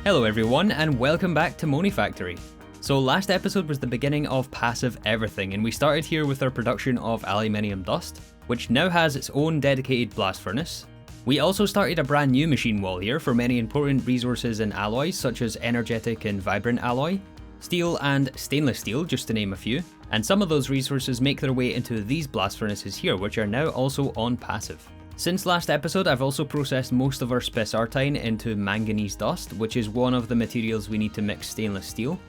Hello everyone, and welcome back to Monifactory. So last episode was the beginning of passive everything, and we started here with our production of aluminium dust, which now has its own dedicated blast furnace. We also started a brand new machine wall here for many important resources and alloys such as energetic and vibrant alloy, steel and stainless steel, just to name a few, and some of those resources make their way into these blast furnaces here, which are now also on passive. Since last episode, I've also processed most of our spessartine into manganese dust, which is one of the materials we need to mix stainless steel.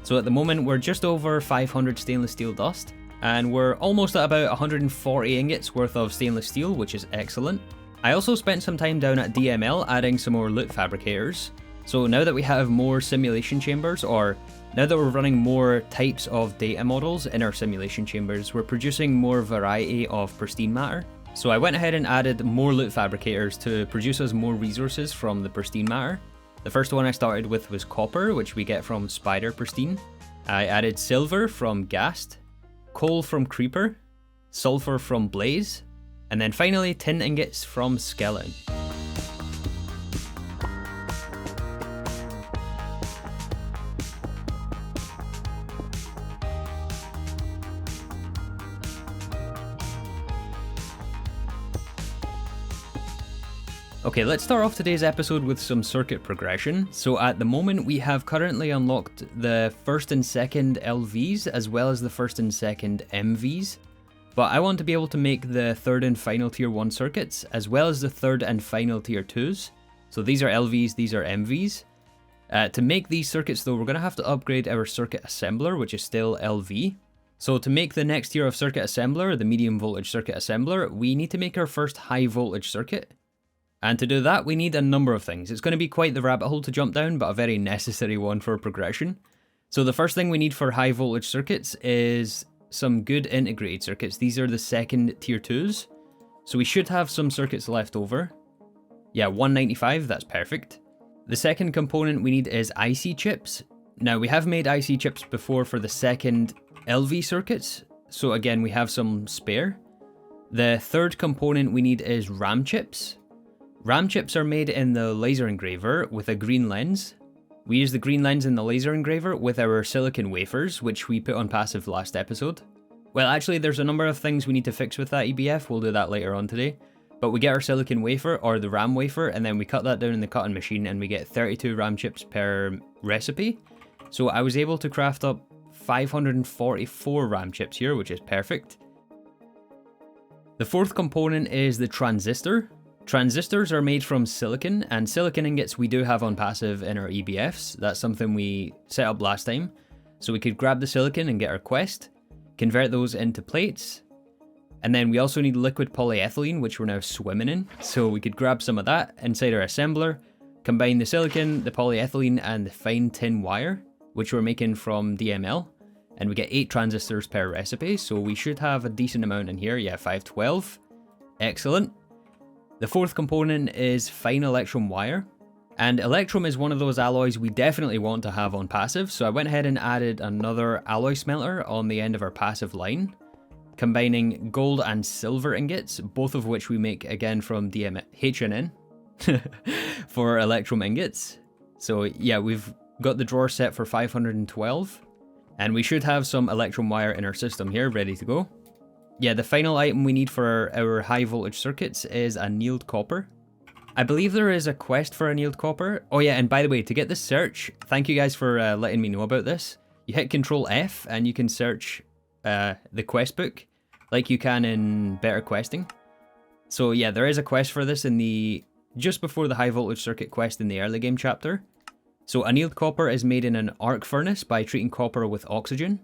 So at the moment we're just over 500 stainless steel dust, and we're almost at about 140 ingots worth of stainless steel, which is excellent. I also spent some time down at DML adding some more loot fabricators. So now that we have more simulation chambers, or now that we're running more types of data models in our simulation chambers, we're producing more variety of pristine matter. So I went ahead and added more loot fabricators to produce us more resources from the pristine matter. The first one I started with was copper, which we get from spider pristine. I added silver from ghast, coal from creeper, sulfur from blaze, and then finally tin ingots from skeleton. Okay, let's start off today's episode with some circuit progression. So at the moment we have currently unlocked the first and second LVs as well as the first and second MVs. But I want to be able to make the third and final tier 1 circuits as well as the third and final tier 2s. So these are LVs, these are MVs. To make these circuits though, we're going to have to upgrade our circuit assembler, which is still LV. So to make the next tier of circuit assembler, the medium voltage circuit assembler, we need to make our first high voltage circuit. And to do that, we need a number of things. It's going to be quite the rabbit hole to jump down, but a very necessary one for progression. So the first thing we need for high voltage circuits is some good integrated circuits. These are the second tier 2s. So we should have some circuits left over. Yeah, 195, that's perfect. The second component we need is IC chips. Now we have made IC chips before for the second LV circuits. So again, we have some spare. The third component we need is RAM chips. RAM chips are made in the laser engraver with a green lens. We use the green lens in the laser engraver with our silicon wafers, which we put on passive last episode. Well, actually, there's a number of things we need to fix with that EBF, we'll do that later on today. But we get our silicon wafer, or the RAM wafer, and then we cut that down in the cutting machine and we get 32 RAM chips per recipe. So I was able to craft up 544 RAM chips here, which is perfect. The fourth component is the transistor. Transistors are made from silicon, and silicon ingots we do have on passive in our EBFs. That's something we set up last time. So we could grab the silicon and get our quest, convert those into plates, and then we also need liquid polyethylene, which we're now swimming in. So we could grab some of that inside our assembler, combine the silicon, the polyethylene, and the fine tin wire, which we're making from DML, and we get 8 transistors per recipe, so we should have a decent amount in here. Yeah, 512. Excellent. The fourth component is fine electrum wire, and electrum is one of those alloys we definitely want to have on passive, so I went ahead and added another alloy smelter on the end of our passive line, combining gold and silver ingots, both of which we make again from HNN for electrum ingots. So yeah, we've got the drawer set for 512, and we should have some electrum wire in our system here ready to go. Yeah, the final item we need for our high voltage circuits is annealed copper. I believe there is a quest for annealed copper. Oh yeah, and by the way, to get this search, thank you guys for letting me know about this. You hit Control F and you can search the quest book like you can in Better Questing. So yeah, there is a quest for this in the just before the high voltage circuit quest in the early game chapter. So annealed copper is made in an arc furnace by treating copper with oxygen.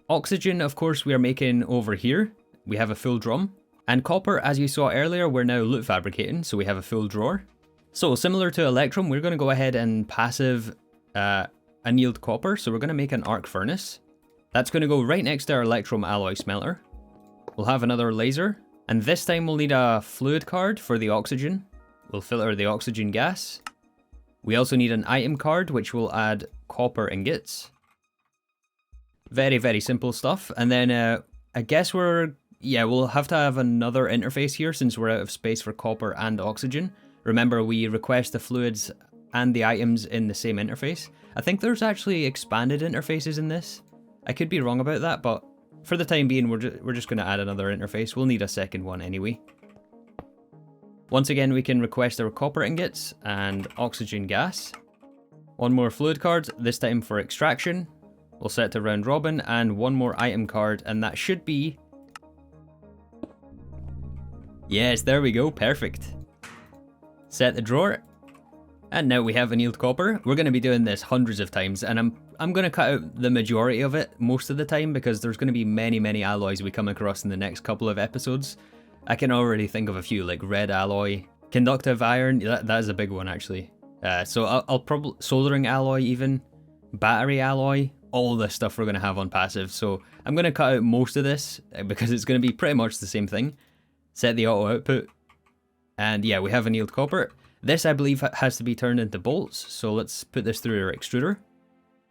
Oxygen, of course, we are making over here. We have a full drum. And copper, as you saw earlier, we're now loot fabricating, so we have a full drawer. So similar to electrum, we're going to go ahead and passive annealed copper. So we're going to make an arc furnace. That's going to go right next to our electrum alloy smelter. We'll have another laser. And this time we'll need a fluid card for the oxygen. We'll filter the oxygen gas. We also need an item card, which will add copper ingots. Very, very simple stuff. And then I guess we'll have to have another interface here since we're out of space for copper and oxygen. Remember, we request the fluids and the items in the same interface. I think there's actually expanded interfaces in this. I could be wrong about that, but for the time being, we're just going to add another interface. We'll need a second one anyway. Once again, we can request our copper ingots and oxygen gas. One more fluid card, this time for extraction. We'll set to round robin, and one more item card, and that should be... Yes, there we go, perfect. Set the drawer, and now we have annealed copper. We're going to be doing this hundreds of times, and I'm going to cut out the majority of it most of the time, because there's going to be many alloys we come across in the next couple of episodes. I can already think of a few, like red alloy, conductive iron, that is a big one actually. So I'll probably, soldering alloy even, battery alloy, all this stuff we're going to have on passive. So I'm going to cut out most of this, because it's going to be pretty much the same thing. Set the auto output, and yeah, we have annealed copper. This, I believe, has to be turned into bolts, so let's put this through our extruder.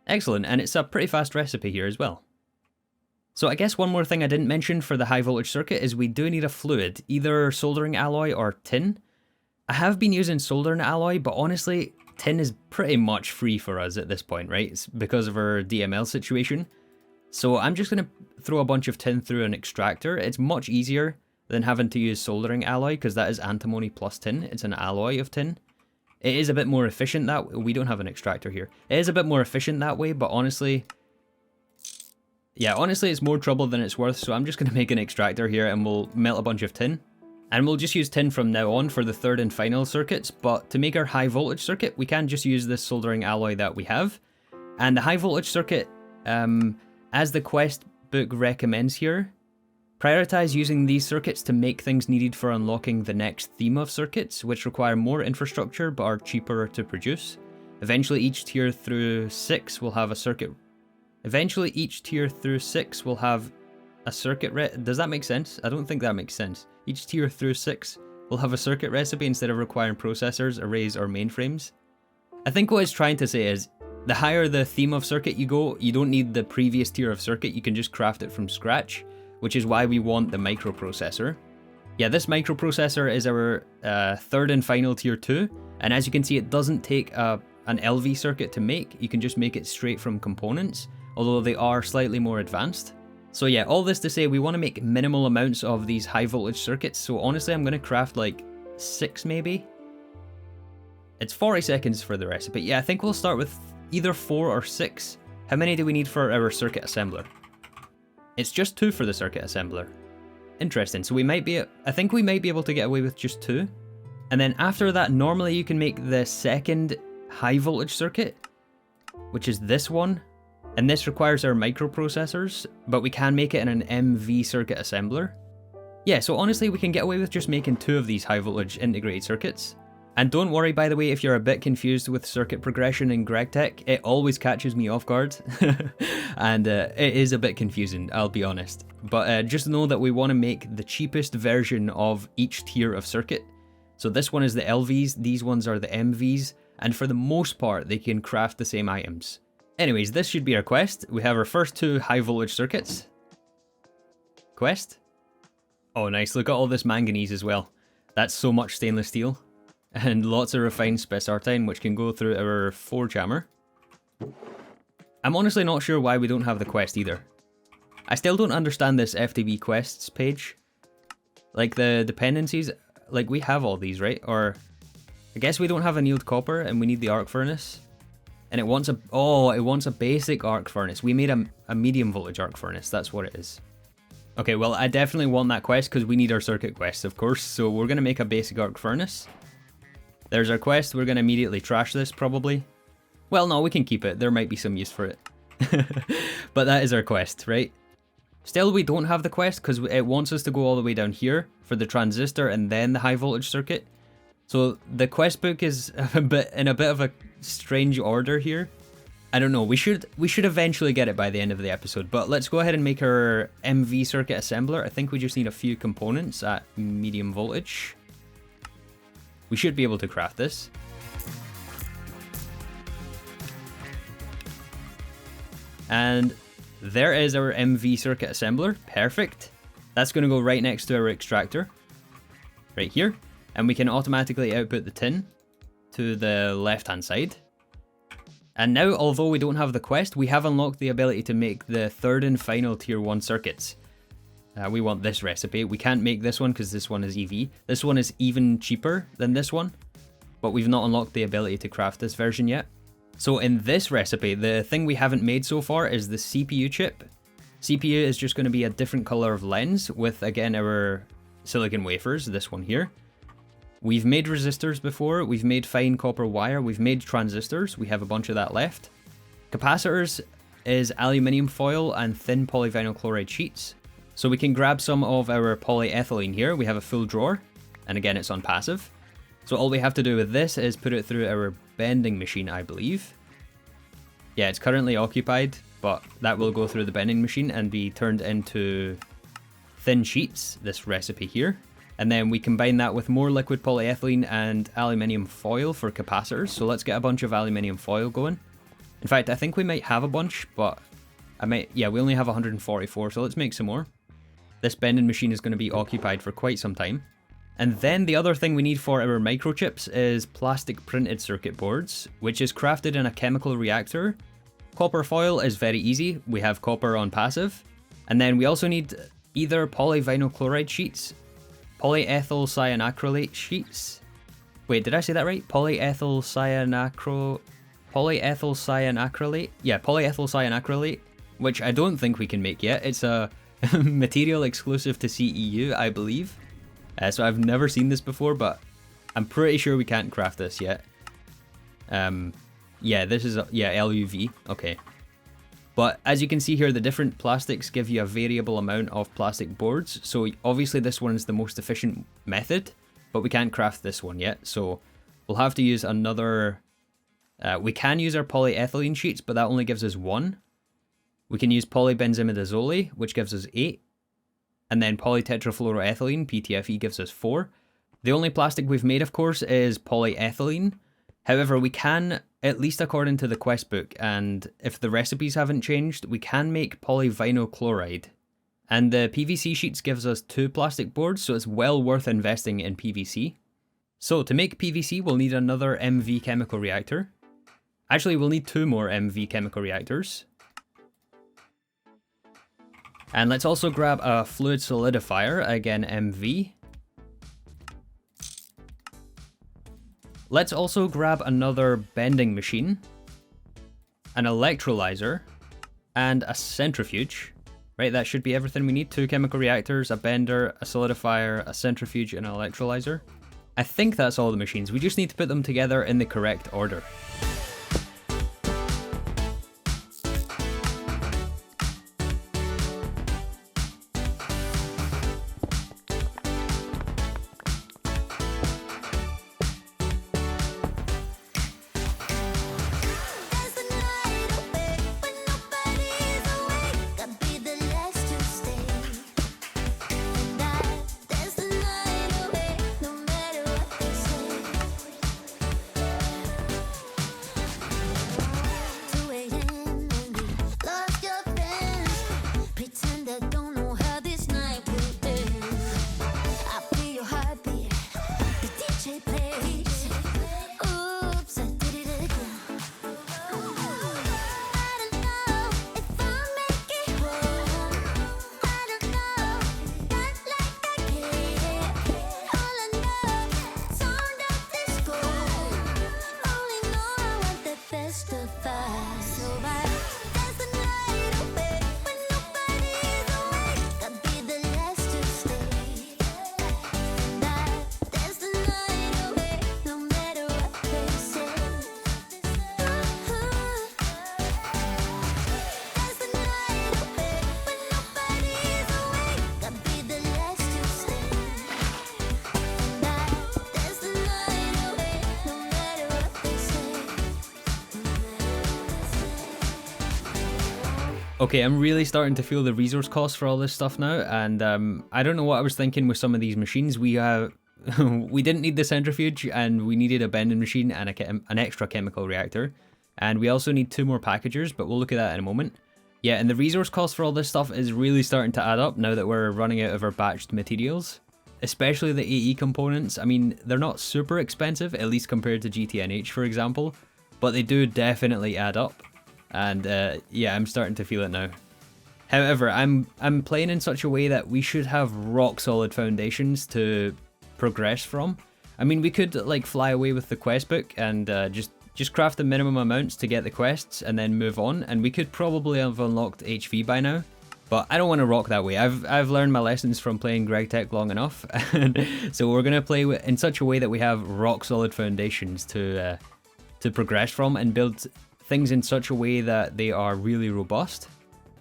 Excellent, and it's a pretty fast recipe here as well. So I guess one more thing I didn't mention for the high voltage circuit is we do need a fluid, either soldering alloy or tin. I have been using soldering alloy, but honestly, tin is pretty much free for us at this point, right? It's because of our DML situation. So I'm just going to throw a bunch of tin through an extractor. It's much easier than having to use soldering alloy, because that is antimony plus tin. It's an alloy of tin. It is a bit more efficient that way. We don't have an extractor here. It is a bit more efficient that way, but honestly... Yeah, honestly, it's more trouble than it's worth, so I'm just going to make an extractor here and we'll melt a bunch of tin. And we'll just use tin from now on for the third and final circuits, but to make our high voltage circuit, we can just use this soldering alloy that we have. And the high voltage circuit, as the quest book recommends here, prioritize using these circuits to make things needed for unlocking the next theme of circuits, which require more infrastructure but are cheaper to produce. Eventually each tier through 6 will have a circuit. Does that make sense? I don't think that makes sense. Each tier through 6 will have a circuit recipe instead of requiring processors, arrays, or mainframes. I think what it's trying to say is, the higher the theme of circuit you go, you don't need the previous tier of circuit, you can just craft it from scratch, which is why we want the microprocessor. Yeah, this microprocessor is our third and final tier 2, and as you can see, it doesn't take an LV circuit to make, you can just make it straight from components, although they are slightly more advanced. So yeah, all this to say, we want to make minimal amounts of these high voltage circuits, so honestly I'm going to craft like 6 maybe? It's 40 seconds for the recipe. Yeah, I think we'll start with either 4 or 6. How many do we need for our circuit assembler? It's just 2 for the circuit assembler. Interesting, so I think we might be able to get away with just 2. And then after that, normally you can make the second high voltage circuit, which is this one. And this requires our microprocessors, but we can make it in an MV circuit assembler. Yeah, so honestly we can get away with just making 2 of these high voltage integrated circuits. And don't worry, by the way, if you're a bit confused with circuit progression in gregtech, it always catches me off guard. And it is a bit confusing, I'll be honest. But just know that we want to make the cheapest version of each tier of circuit. So this one is the LVs, these ones are the MVs, and for the most part they can craft the same items. Anyways, this should be our quest. We have our first 2 high voltage circuits. Quest. Oh nice, look at all this manganese as well. That's so much stainless steel. And lots of refined spessartine, which can go through our forge hammer. I'm honestly not sure why we don't have the quest either. I still don't understand this FTB quests page. Like the dependencies, like we have all these, right? Or I guess we don't have annealed copper and we need the arc furnace. And it wants a basic arc furnace. We made a medium voltage arc furnace, that's what it is. Okay, well I definitely want that quest because we need our circuit quest, of course. So we're going to make a basic arc furnace. There's our quest, we're going to immediately trash this probably. Well no, we can keep it, there might be some use for it. But that is our quest, right? Still we don't have the quest because it wants us to go all the way down here for the transistor and then the high voltage circuit. So the quest book is in a bit of a strange order here. I don't know, we should eventually get it by the end of the episode, but let's go ahead and make our MV circuit assembler. I think we just need a few components at medium voltage. We should be able to craft this. And there is our MV circuit assembler, perfect. That's going to go right next to our extractor, right here. And we can automatically output the tin to the left hand side. And now, although we don't have the quest, we have unlocked the ability to make the third and final tier 1 circuits. We want this recipe. We can't make this one because this one is EV. This one is even cheaper than this one, but we've not unlocked the ability to craft this version yet. So in this recipe, the thing we haven't made so far is the CPU chip. CPU is just going to be a different color of lens with, again, our silicon wafers, this one here. We've made resistors before, we've made fine copper wire, we've made transistors, we have a bunch of that left. Capacitors is aluminium foil and thin polyvinyl chloride sheets. So we can grab some of our polyethylene here, we have a full drawer, and again it's on passive. So all we have to do with this is put it through our bending machine, I believe. Yeah, it's currently occupied, but that will go through the bending machine and be turned into thin sheets, this recipe here. And then we combine that with more liquid polyethylene and aluminium foil for capacitors. So let's get a bunch of aluminium foil going. In fact, I think we might have a bunch, but we only have 144, so let's make some more. This bending machine is going to be occupied for quite some time. And then the other thing we need for our microchips is plastic printed circuit boards, which is crafted in a chemical reactor. Copper foil is very easy, we have copper on passive. And then we also need either polyvinyl chloride sheets, polyethyl cyanacrylate sheets. Wait, did I say that right? Polyethyl cyanacrylate? Yeah, polyethyl cyanacrylate, which I don't think we can make yet. It's a material exclusive to CEU, I believe. So I've never seen this before, but I'm pretty sure we can't craft this yet. Yeah, this is LUV, okay. But as you can see here, the different plastics give you a variable amount of plastic boards. So obviously this one is the most efficient method, but we can't craft this one yet. So we'll have to use another, we can use our polyethylene sheets, but that only gives us 1. We can use polybenzimidazole, which gives us 8. And then polytetrafluoroethylene, PTFE, gives us 4. The only plastic we've made, of course, is polyethylene. However, we can, at least according to the quest book, and if the recipes haven't changed, we can make polyvinyl chloride. And the PVC sheets gives us 2 plastic boards, so it's well worth investing in PVC. So to make PVC, we'll need another MV chemical reactor. Actually, we'll need 2 more MV chemical reactors. And let's also grab a fluid solidifier, again MV. Let's also grab another bending machine, an electrolyzer, and a centrifuge. Right, that should be everything we need. 2 chemical reactors, a bender, a solidifier, a centrifuge, and an electrolyzer. I think that's all the machines. We just need to put them together in the correct order. Okay, I'm really starting to feel the resource cost for all this stuff now, and I don't know what I was thinking with some of these machines. We we didn't need the centrifuge, and we needed a bending machine and an extra chemical reactor, and we also need 2 more packagers, but we'll look at that in a moment. Yeah, and the resource cost for all this stuff is really starting to add up now that we're running out of our batched materials. especially the AE components. I mean, they're not super expensive, at least compared to GTNH, for example, but they do definitely add up. And yeah, I'm starting to feel it now. However, I'm playing in such a way that we should have rock solid foundations to progress from. I mean, we could like fly away with the quest book and just craft the minimum amounts to get the quests and then move on, and we could probably have unlocked HV by now. But I don't want to rock that way. I've learned my lessons from playing gregtech long enough, and so we're gonna play in such a way that we have rock solid foundations to progress from and build things in such a way that they are really robust.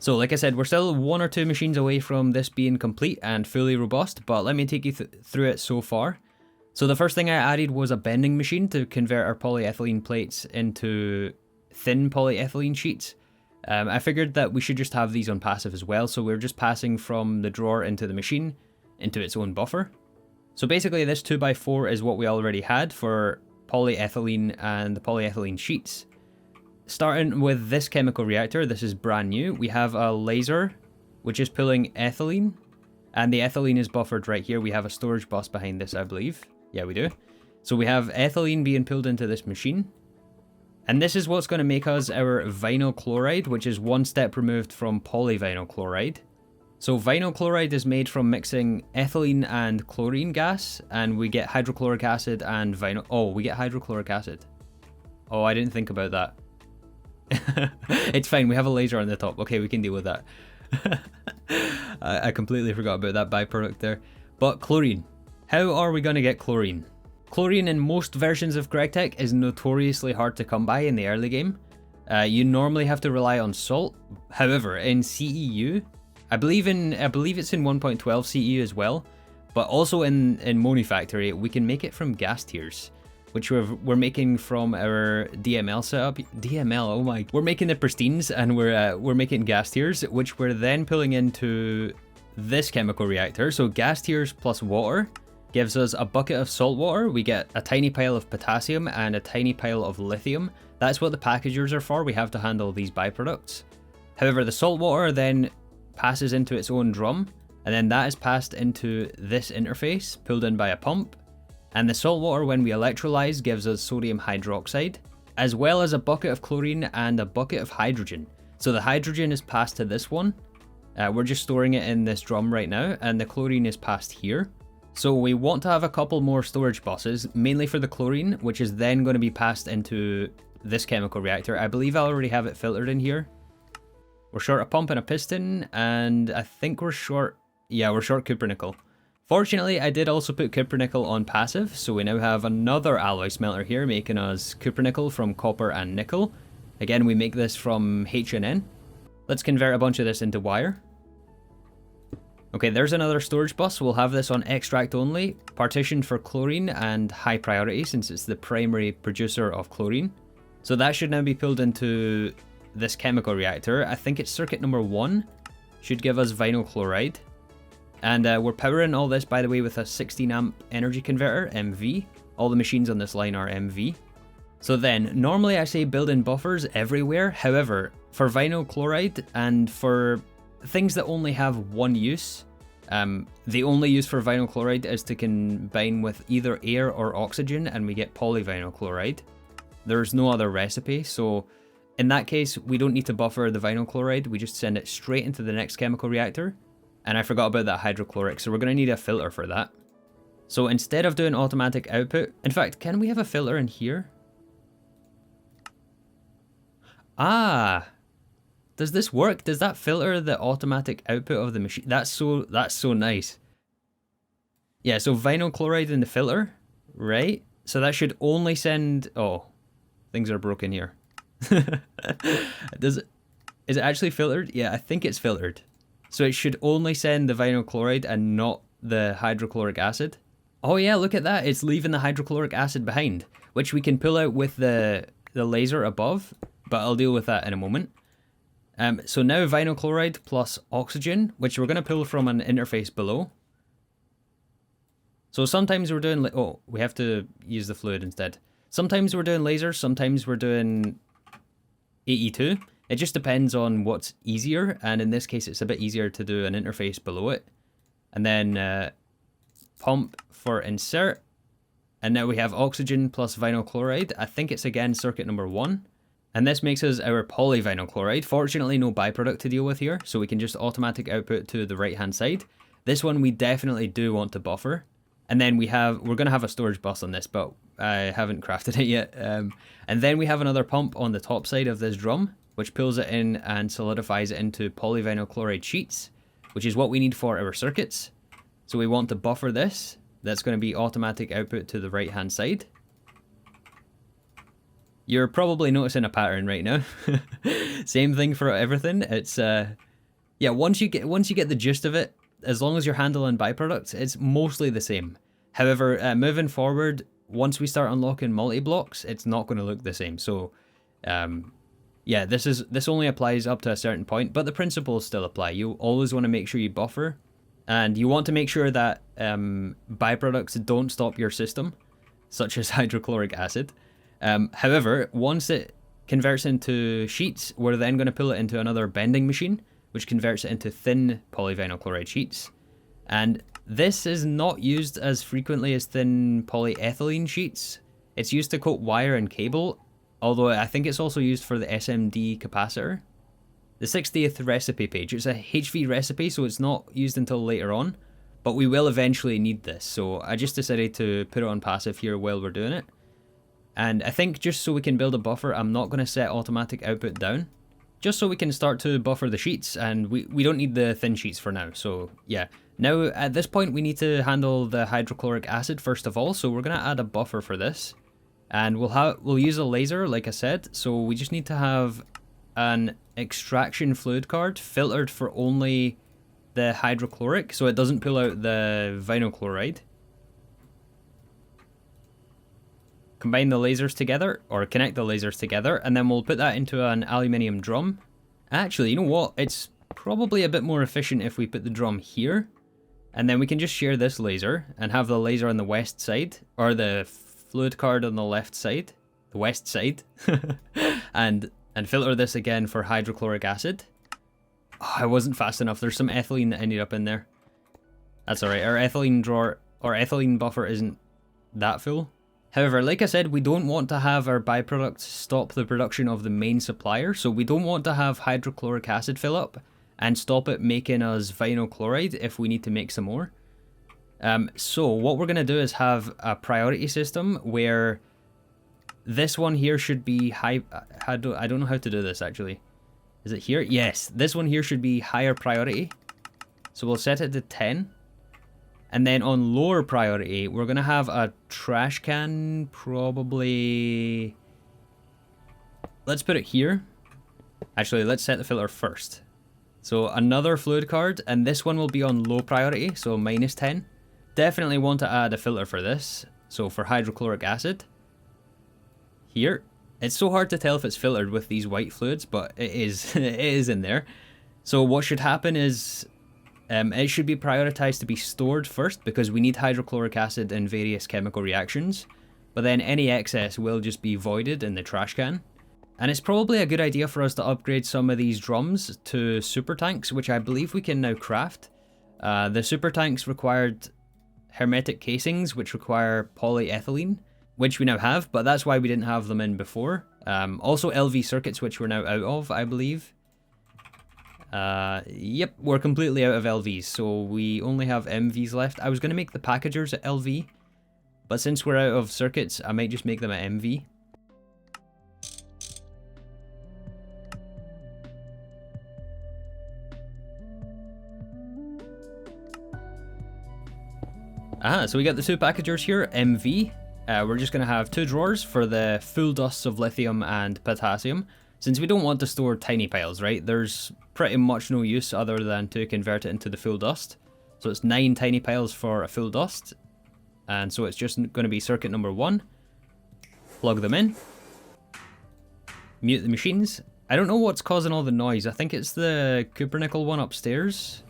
So like I said, we're still 1 or 2 machines away from this being complete and fully robust, but let me take you through it so far. So the first thing I added was a bending machine to convert our polyethylene plates into thin polyethylene sheets. I figured that we should just have these on passive as well, so we're just passing from the drawer into the machine into its own buffer. So basically this 2x4 is what we already had for polyethylene and the polyethylene sheets. Starting with this chemical reactor, this is brand new. We have a laser which is pulling ethylene, and the ethylene is buffered right here. We have a storage bus behind this, I believe. Yeah, we do. So we have ethylene being pulled into this machine. And this is what's going to make us our vinyl chloride, which is 1 step removed from polyvinyl chloride. So vinyl chloride is made from mixing ethylene and chlorine gas, and we get hydrochloric acid and vinyl. Oh, we get hydrochloric acid. Oh, I didn't think about that. It's fine, we have a laser on the top. Okay, we can deal with that. I completely forgot about that byproduct there. But chlorine. How are we going to get chlorine? Chlorine in most versions of gregtech is notoriously hard to come by in the early game. You normally have to rely on salt. However, in CEU, I believe it's in 1.12 CEU as well, but also in Monifactory, we can make it from gas tiers, which we're making from our DML setup. DML, oh my! We're making the pristines, and we're making gas tiers, which we're then pulling into this chemical reactor. So gas tiers plus water gives us a bucket of salt water. We get a tiny pile of potassium and a tiny pile of lithium. That's what the packagers are for. We have to handle these byproducts. However, the salt water then passes into its own drum, and then that is passed into this interface, pulled in by a pump. And the salt water, when we electrolyze, gives us sodium hydroxide, as well as a bucket of chlorine and a bucket of hydrogen. So the hydrogen is passed to this one. We're just storing it in this drum right now, and the chlorine is passed here. So we want to have a couple more storage buses, mainly for the chlorine, which is then going to be passed into this chemical reactor. I believe I already have it filtered in here. We're short a pump and a piston, and I think we're short... Yeah, we're short cupronickel. Fortunately, I did also put cupronickel on passive, so we now have another alloy smelter here, making us cupronickel from copper and nickel. Again, we make this from HNN. Let's convert a bunch of this into wire. Okay, there's another storage bus. We'll have this on extract only, partitioned for chlorine and high priority since it's the primary producer of chlorine. So that should now be pulled into this chemical reactor. I think it's circuit number 1. Should give us vinyl chloride. And we're powering all this, by the way, with a 16 amp energy converter, MV. All the machines on this line are MV. So then, normally I say build in buffers everywhere. However, for vinyl chloride and for things that only have one use, the only use for vinyl chloride is to combine with either air or oxygen, and we get polyvinyl chloride. There's no other recipe, so in that case, we don't need to buffer the vinyl chloride. We just send it straight into the next chemical reactor. And I forgot about that hydrochloric, so we're going to need a filter for that. So instead of doing automatic output, in fact, can we have a filter in here? Ah, does this work? Does that filter the automatic output of the machine? That's so nice. Yeah, so vinyl chloride in the filter, right? So that should only send... Oh, things are broken here. Is it actually filtered? Yeah, I think it's filtered. So it should only send the vinyl chloride and not the hydrochloric acid. Oh yeah, look at that. It's leaving the hydrochloric acid behind, which we can pull out with the laser above, but I'll deal with that in a moment. So now vinyl chloride plus oxygen, which we're going to pull from an interface below. So sometimes we're doing... Oh, we have to use the fluid instead. Sometimes we're doing lasers, sometimes we're doing AE2. It just depends on what's easier, and in this case it's a bit easier to do an interface below it. And then pump for insert. And now we have oxygen plus vinyl chloride. I think it's again circuit number 1. And this makes us our polyvinyl chloride. Fortunately, no byproduct to deal with here, so we can just automatic output to the right-hand side. This one we definitely do want to buffer. And then we're going to have a storage bus on this, but I haven't crafted it yet. And then we have another pump on the top side of this drum, which pulls it in and solidifies it into polyvinyl chloride sheets, which is what we need for our circuits. So we want to buffer this. That's going to be automatic output to the right hand side. You're probably noticing a pattern right now. Same thing for everything. It's yeah, once you get the gist of it, as long as you're handling byproducts, it's mostly the same. However, moving forward, once we start unlocking multi-blocks, it's not going to look the same. So yeah, this only applies up to a certain point, but the principles still apply. You always want to make sure you buffer. And you want to make sure that byproducts don't stop your system, such as hydrochloric acid. However, once it converts into sheets, we're then going to pull it into another bending machine, which converts it into thin polyvinyl chloride sheets. And this is not used as frequently as thin polyethylene sheets. It's used to coat wire and cable, although I think it's also used for the SMD capacitor. The 60th recipe page, it's a HV recipe, so it's not used until later on, but we will eventually need this, so I just decided to put it on passive here while we're doing it. And I think just so we can build a buffer, I'm not going to set automatic output down, just so we can start to buffer the sheets, and we don't need the thin sheets for now, so yeah. Now at this point we need to handle the hydrochloric acid first of all, so we're going to add a buffer for this, and we'll use a laser like I said, so we just need to have an extraction fluid card filtered for only the hydrochloric, so it doesn't pull out the vinyl chloride. Combine the lasers together, or connect the lasers together, and then we'll put that into an aluminium drum. Actually, you know what? It's probably a bit more efficient if we put the drum here, and then we can just share this laser and have the laser on the west side, or the fluid card on the left side, the west side, and filter this again for hydrochloric acid. Oh, I wasn't fast enough. There's some ethylene that ended up in there. That's alright. Our ethylene drawer or ethylene buffer isn't that full. However, like I said, we don't want to have our byproducts stop the production of the main supplier. So we don't want to have hydrochloric acid fill up and stop it making us vinyl chloride if we need to make some more. So what we're going to do is have a priority system where this one here should be high. I don't know how to do this actually. Is it here? Yes, this one here should be higher priority. So we'll set it to 10. And then on lower priority, we're going to have a trash can, probably. Let's put it here. Actually, let's set the filter first. So another fluid card, and this one will be on low priority, so minus 10. Definitely want to add a filter for this. So for hydrochloric acid. Here. It's so hard to tell if it's filtered with these white fluids, but it is, it is in there. So what should happen is it should be prioritized to be stored first because we need hydrochloric acid in various chemical reactions, but then any excess will just be voided in the trash can. And it's probably a good idea for us to upgrade some of these drums to super tanks, which I believe we can now craft. The super tanks required hermetic casings, which require polyethylene, which we now have, but that's why we didn't have them in before. Also LV circuits, which we're now out of, I believe. Yep, we're completely out of LVs, so we only have MVs left. I was going to make the packagers at LV, but since we're out of circuits, I might just make them at MV. So we got the two packagers here, MV. We're just going to have two drawers for the full dusts of lithium and potassium. Since we don't want to store tiny piles, right? There's pretty much no use other than to convert it into the full dust. So it's 9 tiny piles for a full dust. And so it's just going to be circuit number 1. Plug them in. Mute the machines. I don't know what's causing all the noise. I think it's the cupronickel one upstairs.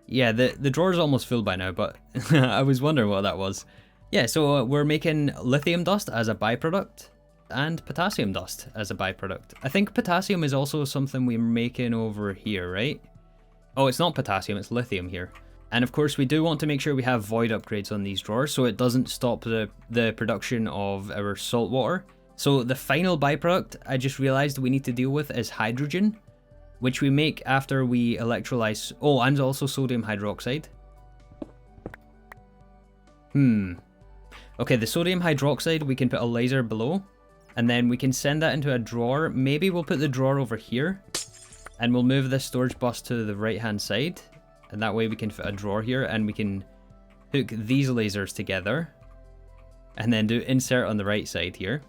Yeah, the drawer's almost full by now, but I was wondering what that was. Yeah, so we're making lithium dust as a byproduct and potassium dust as a byproduct. I think potassium is also something we're making over here, right? Oh, it's not potassium, it's lithium here. And of course we do want to make sure we have void upgrades on these drawers so it doesn't stop the production of our salt water. So the final byproduct I just realized we need to deal with is hydrogen, which we make after we electrolyze. Oh, and also sodium hydroxide. Okay, the sodium hydroxide we can put a laser below, and then we can send that into a drawer. Maybe we'll put the drawer over here, and we'll move this storage bus to the right hand side, and that way we can fit a drawer here, and we can hook these lasers together, and then do insert on the right side here.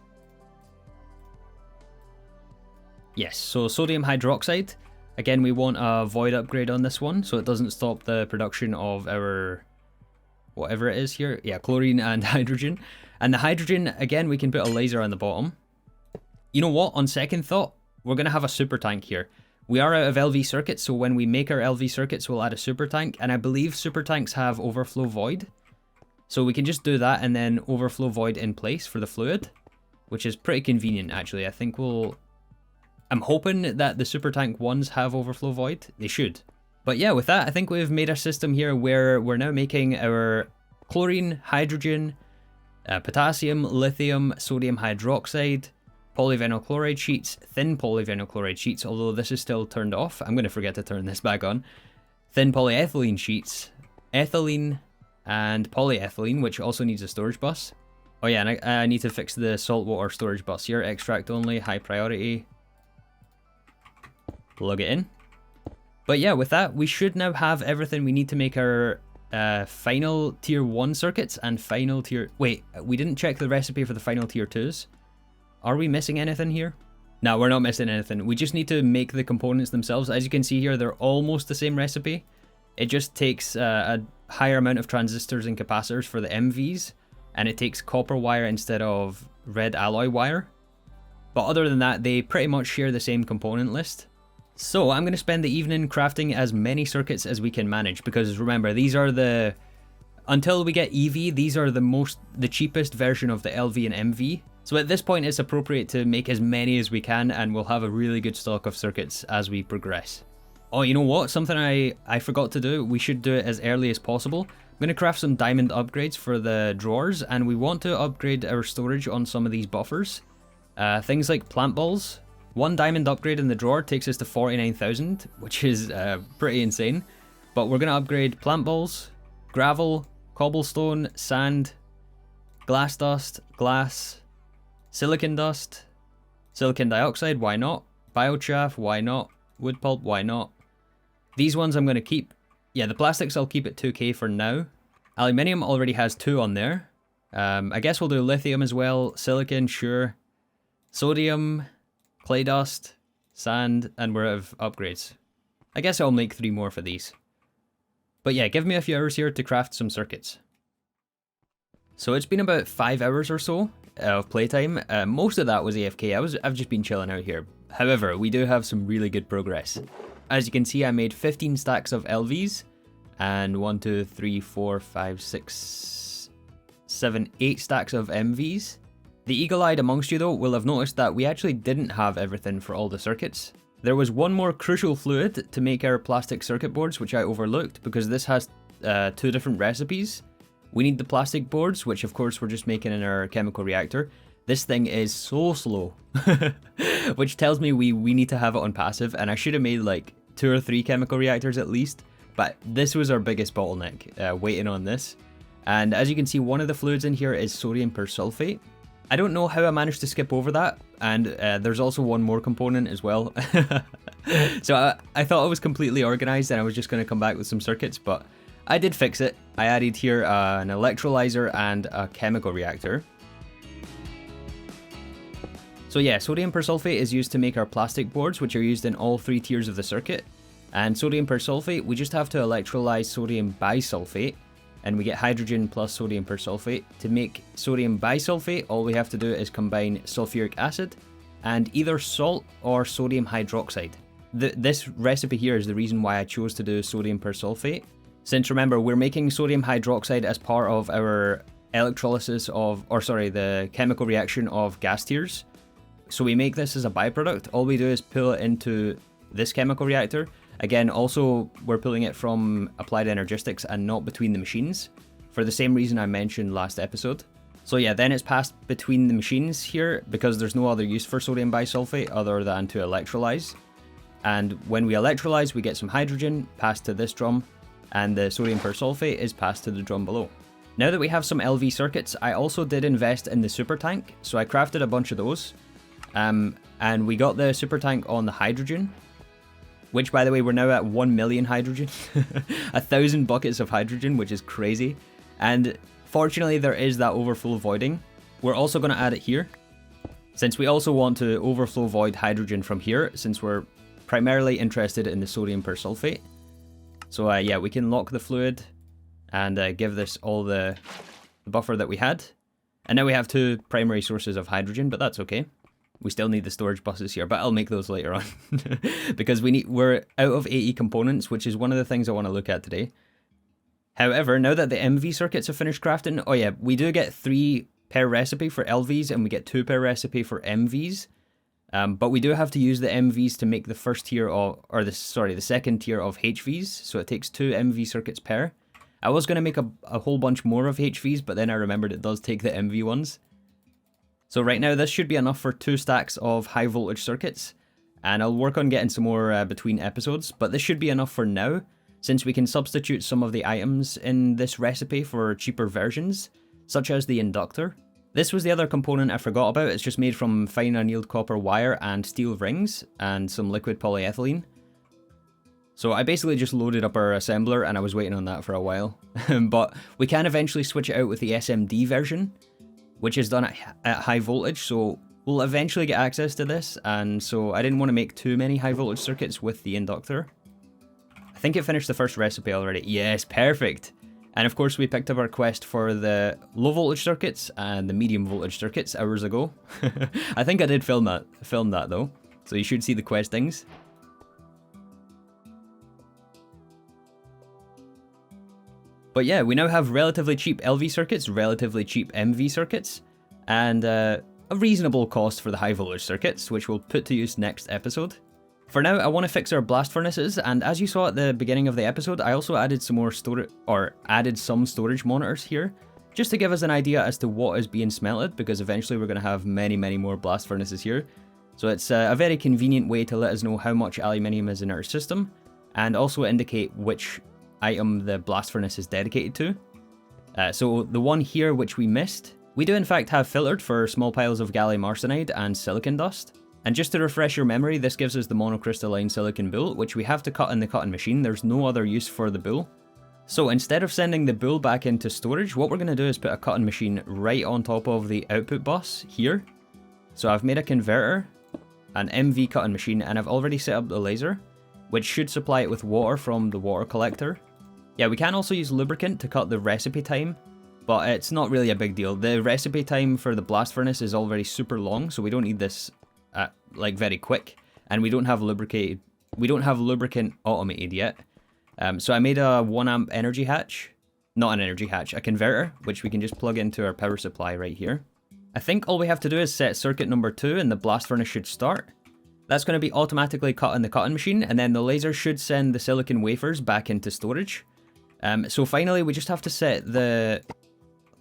Yes, so sodium hydroxide. Again, we want a void upgrade on this one, so it doesn't stop the production of our whatever it is here. Yeah, chlorine and hydrogen. And the hydrogen, again, we can put a laser on the bottom. You know what? On second thought, we're going to have a super tank here. We are out of LV circuits, so when we make our LV circuits, we'll add a super tank. And I believe super tanks have overflow void. So we can just do that and then overflow void in place for the fluid, which is pretty convenient, actually. I think I'm hoping that the super tank ones have overflow void. They should. But yeah, with that, I think we've made a system here where we're now making our chlorine, hydrogen, potassium, lithium, sodium hydroxide, polyvinyl chloride sheets, thin polyvinyl chloride sheets, although this is still turned off. I'm going to forget to turn this back on. Thin polyethylene sheets, ethylene, and polyethylene, which also needs a storage bus. Oh yeah, and I need to fix the saltwater storage bus here. Extract only, high priority. Plug it in. But yeah, with that, we should now have everything we need to make our final tier 1 circuits and final tier... Wait, we didn't check the recipe for the final tier 2s. Are we missing anything here? No, we're not missing anything. We just need to make the components themselves. As you can see here, they're almost the same recipe. It just takes a higher amount of transistors and capacitors for the MVs, and it takes copper wire instead of red alloy wire. But other than that, they pretty much share the same component list. So I'm going to spend the evening crafting as many circuits as we can manage, because remember, these are the... Until we get EV, these are the cheapest version of the LV and MV. So at this point, it's appropriate to make as many as we can, and we'll have a really good stock of circuits as we progress. Oh, you know what? Something I forgot to do. We should do it as early as possible. I'm going to craft some diamond upgrades for the drawers, and we want to upgrade our storage on some of these buffers. Things like plant balls. 1 diamond upgrade in the drawer takes us to 49,000, which is pretty insane. But we're going to upgrade plant balls, gravel, cobblestone, sand, glass dust, glass, silicon dust, silicon dioxide, why not? Biochaff, why not? Wood pulp, why not? These ones I'm going to keep. Yeah, the plastics I'll keep at 2k for now. Aluminium already has 2 on there. I guess we'll do lithium as well, silicon, sure. Sodium, clay dust, sand, and we're out of upgrades. I guess I'll make 3 more for these. But yeah, give me a few hours here to craft some circuits. So it's been about 5 hours or so of playtime. Most of that was AFK. I've just been chilling out here. However, we do have some really good progress. As you can see, I made 15 stacks of LVs and 1, 2, 3, 4, 5, 6, 7, 8 stacks of MVs. The eagle-eyed amongst you though will have noticed that we actually didn't have everything for all the circuits. There was one more crucial fluid to make our plastic circuit boards, which I overlooked because this has 2 different recipes. We need the plastic boards, which of course we're just making in our chemical reactor. This thing is so slow, which tells me we need to have it on passive, and I should have made like 2 or 3 chemical reactors at least, but this was our biggest bottleneck, waiting on this. And as you can see, one of the fluids in here is sodium persulfate. I don't know how I managed to skip over that, and there's also one more component as well. So I thought I was completely organized and I was just going to come back with some circuits, but I did fix it. I added here an electrolyzer and a chemical reactor. So yeah, sodium persulfate is used to make our plastic boards, which are used in all 3 tiers of the circuit. And sodium persulfate, we just have to electrolyze sodium bisulfate, and we get hydrogen plus sodium persulfate. To make sodium bisulfate, all we have to do is combine sulfuric acid and either salt or sodium hydroxide. This recipe here is the reason why I chose to do sodium persulfate. Since remember, we're making sodium hydroxide as part of our electrolysis of, the chemical reaction of gas tiers. So we make this as a byproduct. All we do is pull it into this chemical reactor, Again, also we're pulling it from Applied Energistics and not between the machines, for the same reason I mentioned last episode. So yeah, then it's passed between the machines here because there's no other use for sodium bisulfate other than to electrolyze. And when we electrolyze, we get some hydrogen passed to this drum, and the sodium persulfate is passed to the drum below. Now that we have some LV circuits, I also did invest in the super tank, so I crafted a bunch of those. And we got the super tank on the hydrogen, which, by the way, we're now at 1 million hydrogen. 1,000 buckets of hydrogen, which is crazy. And fortunately, there is that overflow voiding. We're also going to add it here, since we also want to overflow void hydrogen from here, since we're primarily interested in the sodium persulfate. So yeah, we can lock the fluid and give this all the buffer that we had. And now we have 2 primary sources of hydrogen, but that's okay. We still need the storage buses here, but I'll make those later on. Because we're out of AE components, which is one of the things I want to look at today. However, now that the MV circuits are finished crafting, oh yeah, we do get 3 per recipe for LVs and we get 2 per recipe for MVs. But we do have to use the MVs to make the first tier of, the second tier of HVs. So it takes 2 MV circuits per. I was going to make a whole bunch more of HVs, but then I remembered it does take the MV ones. So right now this should be enough for 2 stacks of high voltage circuits, and I'll work on getting some more between episodes, but this should be enough for now, since we can substitute some of the items in this recipe for cheaper versions, such as the inductor. This was the other component I forgot about. It's just made from fine annealed copper wire and steel rings, and some liquid polyethylene. So I basically just loaded up our assembler, and I was waiting on that for a while. But we can eventually switch it out with the SMD version, which is done at high voltage, so we'll eventually get access to this, and so I didn't want to make too many high voltage circuits with the inductor. I think it finished the first recipe already. Yes, perfect! And of course we picked up our quest for the low voltage circuits and the medium voltage circuits hours ago. I think I did film that though, so you should see the questings. But yeah, we now have relatively cheap LV circuits, relatively cheap MV circuits, and a reasonable cost for the high voltage circuits, which we'll put to use next episode. For now, I want to fix our blast furnaces, and as you saw at the beginning of the episode, I also added some more storage monitors here, just to give us an idea as to what is being smelted, because eventually we're going to have many more blast furnaces here. So it's a very convenient way to let us know how much aluminium is in our system, and also indicate which item the blast furnace is dedicated to. So the one here which we missed, we do in fact have filtered for small piles of gallium arsenide and silicon dust. And just to refresh your memory, this gives us the monocrystalline silicon boule, which we have to cut in the cutting machine. There's no other use for the boule. So instead of sending the boule back into storage, what we're going to do is put a cutting machine right on top of the output bus here. So I've made a converter, an MV cutting machine, and I've already set up the laser, which should supply it with water from the water collector. Yeah, we can also use lubricant to cut the recipe time, but it's not really a big deal. The recipe time for the blast furnace is already super long, so we don't need this like very quick, and we don't have lubricant automated yet. So I made a 1 amp energy hatch, not an energy hatch, a converter, which we can just plug into our power supply right here. I think all we have to do is set circuit number 2 and the blast furnace should start. That's going to be automatically cut in the cutting machine, and then the laser should send the silicon wafers back into storage. So finally, we just have to set the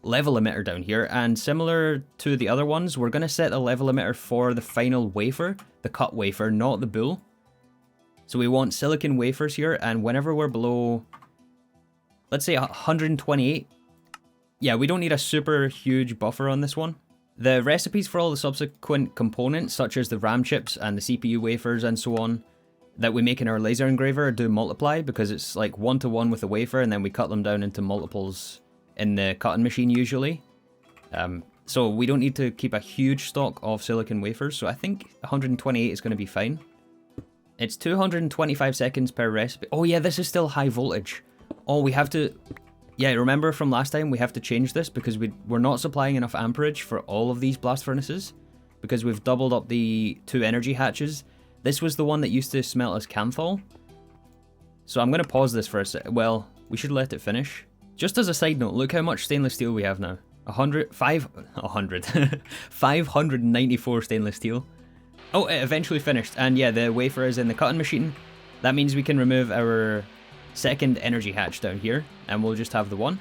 level emitter down here, and similar to the other ones, we're going to set a level emitter for the final wafer, the cut wafer, not the boule. So we want silicon wafers here, and whenever we're below, let's say 128, yeah, we don't need a super huge buffer on this one. The recipes for all the subsequent components, such as the RAM chips and the CPU wafers and so on, that we make in our laser engraver do multiply, because it's like 1-to-1 with the wafer, and then we cut them down into multiples in the cutting machine usually. So we don't need to keep a huge stock of silicon wafers, so I think 128 is going to be fine. It's 225 seconds per recipe. Oh yeah, this is still high voltage. Oh, we have to... Yeah, remember from last time, we have to change this because we're not supplying enough amperage for all of these blast furnaces, because we've doubled up the 2 energy hatches. This was the one that used to smelt as Canthol. So I'm going to pause this for a sec. Well, we should let it finish. Just as a side note, look how much stainless steel we have now. 594 stainless steel. Oh, it eventually finished. And yeah, the wafer is in the cutting machine. That means we can remove our second energy hatch down here, and we'll just have the one.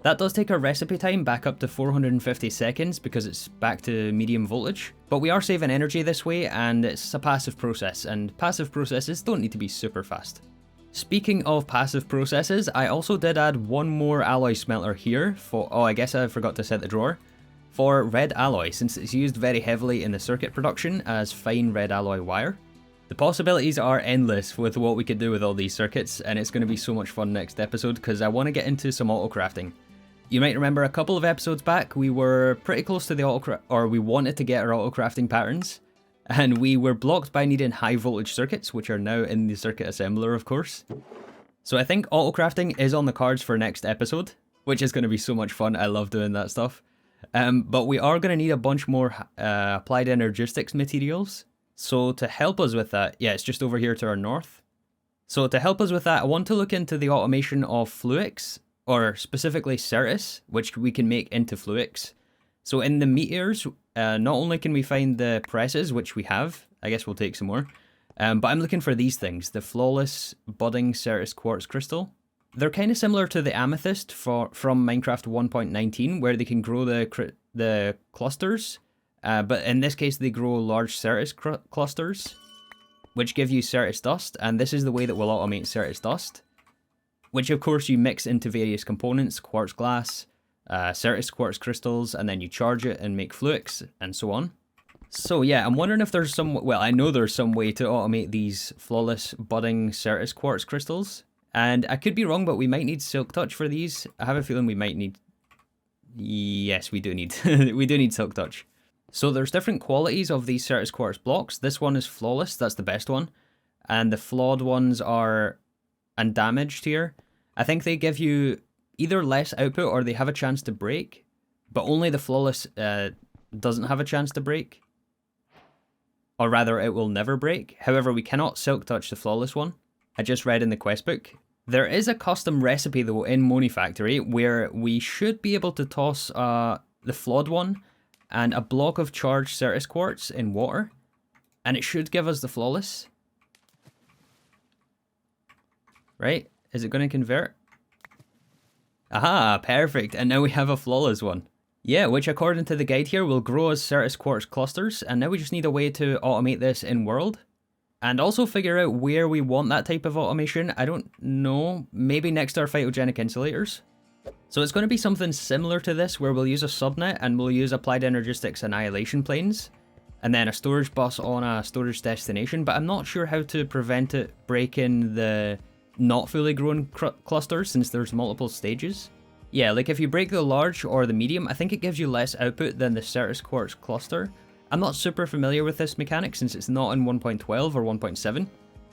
That does take our recipe time back up to 450 seconds because it's back to medium voltage, but we are saving energy this way, and it's a passive process, and passive processes don't need to be super fast. Speaking of passive processes, I also did add one more alloy smelter here for, oh I guess I forgot to set the drawer, for red alloy, since it's used very heavily in the circuit production as fine red alloy wire. The possibilities are endless with what we could do with all these circuits, and it's going to be so much fun next episode because I want to get into some auto crafting. You might remember a couple of episodes back, we were pretty close to the we wanted to get our auto crafting patterns, and we were blocked by needing high voltage circuits, which are now in the circuit assembler, of course. So I think auto crafting is on the cards for next episode, which is going to be so much fun. I love doing that stuff. But we are going to need a bunch more applied energistics materials. So to help us with that, yeah, it's just over here to our north. So to help us with that, I want to look into the automation of fluics, or specifically Certus, which we can make into fluics. So in the meteors, not only can we find the presses, which we have, I guess we'll take some more, but I'm looking for these things, the flawless budding Certus quartz crystal. They're kind of similar to the amethyst from Minecraft 1.19, where they can grow the clusters, but in this case they grow large Certus clusters, which give you Certus dust, and this is the way that we'll automate Certus dust, which of course you mix into various components, quartz glass, Certus quartz crystals, and then you charge it and make fluics, and so on. So yeah, I'm wondering if there's some, well, I know there's some way to automate these flawless budding Certus quartz crystals, and I could be wrong, but we might need Silk Touch for these. I have a feeling we might need, yes, we do need, we do need Silk Touch. So there's different qualities of these Certus quartz blocks. This one is flawless, that's the best one, and the flawed ones are undamaged here. I think they give you either less output or they have a chance to break, but only the flawless doesn't have a chance to break. Or rather, it will never break. However, we cannot Silk Touch the flawless one. I just read in the quest book. There is a custom recipe though in Monifactory where we should be able to toss the flawed one and a block of charged Certus quartz in water, and it should give us the flawless. Right? Is it going to convert? Aha, perfect. And now we have a flawless one. Yeah, which according to the guide here will grow as Certus quartz clusters, and now we just need a way to automate this in world. And also figure out where we want that type of automation. I don't know. Maybe next to our phytogenic insulators. So it's going to be something similar to this, where we'll use a subnet and we'll use applied energistics annihilation planes, and then a storage bus on a storage destination, but I'm not sure how to prevent it breaking the not fully grown clusters since there's multiple stages. Yeah, like if you break the large or the medium, I think it gives you less output than the Certus quartz cluster. I'm not super familiar with this mechanic since it's not in 1.12 or 1.7.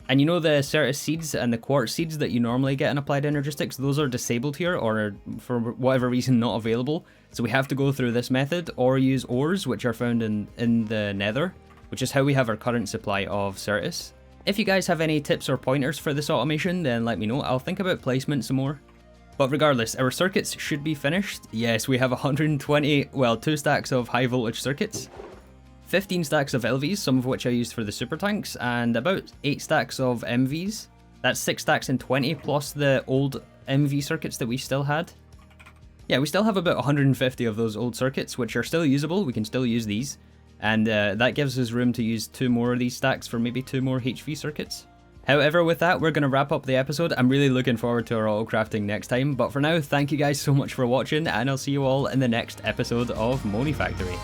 And you know the Certus seeds and the quartz seeds that you normally get in applied energistics, those are disabled here or for whatever reason not available. So we have to go through this method or use ores, which are found in the nether, which is how we have our current supply of Certus. If you guys have any tips or pointers for this automation, then let me know. I'll think about placement some more. But regardless, our circuits should be finished. Yes, we have 120, well, 2 stacks of high voltage circuits, 15 stacks of LVs, some of which I used for the super tanks, and about 8 stacks of MVs. That's 6 stacks and 20 plus the old MV circuits that we still had. Yeah, we still have about 150 of those old circuits, which are still usable. We can still use these. And that gives us room to use 2 more of these stacks for maybe 2 more HV circuits. However, with that, we're going to wrap up the episode. I'm really looking forward to our auto crafting next time. But for now, thank you guys so much for watching, and I'll see you all in the next episode of Monifactory.